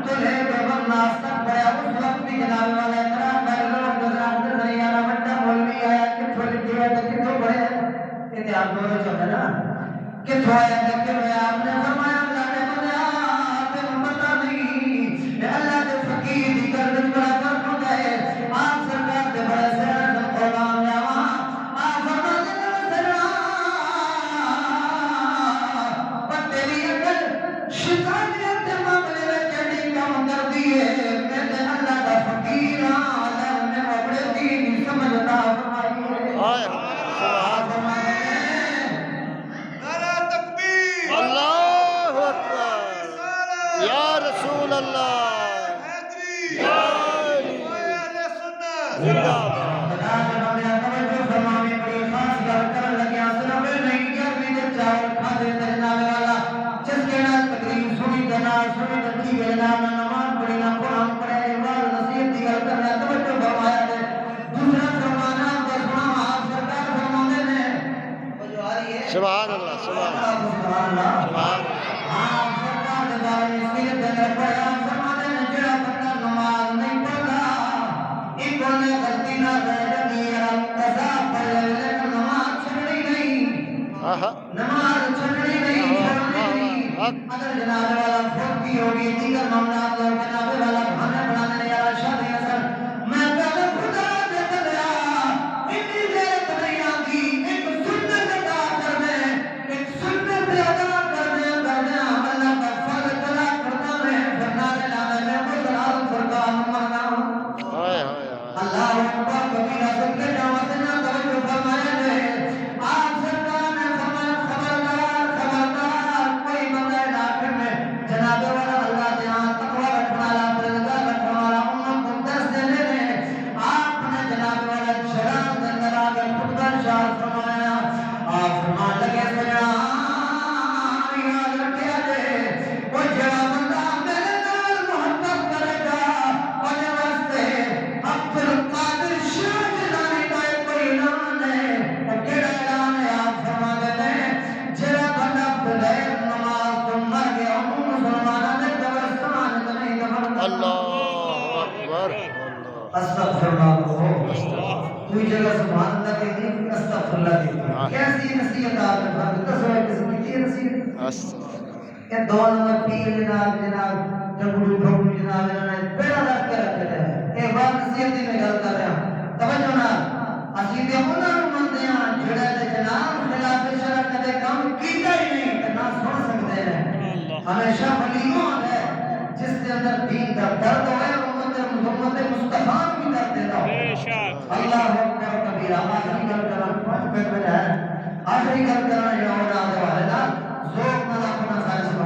چلے گئے ناشتہ پڑا اس وقت بھی جناب والے طرح کر لوگ گزران کے ذریعہ بڑا مولوی آیا کہ چھوڑ دیا تو کتوں بڑے کہتے آپ دونوں چلے نا کہ تھوڑا کہ آپ نے فرمایا اللہ نے بنایا تم پتہ نہیں کہ اللہ کے فقیر دی گردن بڑا فرق ہوتا ہے آپ سرکار کے بڑے سیر غلام جاواں آپ فرماتے ہیں سلام پر تیری عقل شیطانیت کے معاملے میں کیڑی کام کر دی ہے میں اللہ کا فقیر ہاں اللہ نے اپنے دین سمجھتا فرمائی ہے اللہ اکبر یا رسول اللہ یا زندہ باد سبحان اللہ سبحان اللہ نماز چھڑنی نہیں اگر جناب والا فوتی ہوگی دیگر معاملات اور جناب والا کھانا بنانے یا شادی اثر میں پہلے خدا دے دیا اتنی دیر نہیں آتی ایک سنت ادا کر دیں ایک سنت ادا کر دیں اللہ کا فضل کرا کرتا ہے فرنا دے لانے میں مسلال فرقان مانا اللہ اکبر کبیرہ سکتے جاوہ سے نہ توجہ فرمائے دے آپ سرکار نے فرمایا خبردار کوئی بندہ ڈاکٹر میں جناب والا اللہ جہاں تقوی رکھنا والا پرہیزگار رکھنا والا امت کو درس دینے دے آپ نے جناب والا شراب کے اندر آ کر خود کا ارشاد فرمایا آپ فرمان لگے یاد رکھیا جے وہ جڑا بندہ میرے نال محبت کرے گا انہیں واسطے عبد القادر شاہ جلانی کا کوئی اعلان ہے اور کیڑا اعلان ہے آپ فرما دیتے ہیں جڑا بندہ بغیر نماز تو مر گیا مسلمانوں نے قبرستان میں نہیں دفن اللہ اکبر استغفر اللہ کوئی جگہ سبحان اللہ کہتی ہے استغفر اللہ کہتی ہے کیسی نصیحت آپ نے فرمائی تصویر قسم کی نصیحت کہ دو نمبر پیر جناب جبڑو بھگو جناب نے پیڑا رکھ کے رکھتے ہیں اے بات نصیحتی میں گل کر رہا ہوں توجہ نا اسی دے انہاں نوں مندے ہاں جڑے تے جناب خلاف شرع کدے کام کیتا ہی نہیں تے نہ سن سکتے ہیں ہمیشہ ولیوں ہے جس کے اندر دین کا درد ہے امت مصطفیٰ بھی کر دیتا ہوں اللہ اکبر کبیرہ آخری گل کرنا 5 منٹ ہے آخری گل کرنا یہ ہونا دے والے نا ذوق نہ اپنا سارے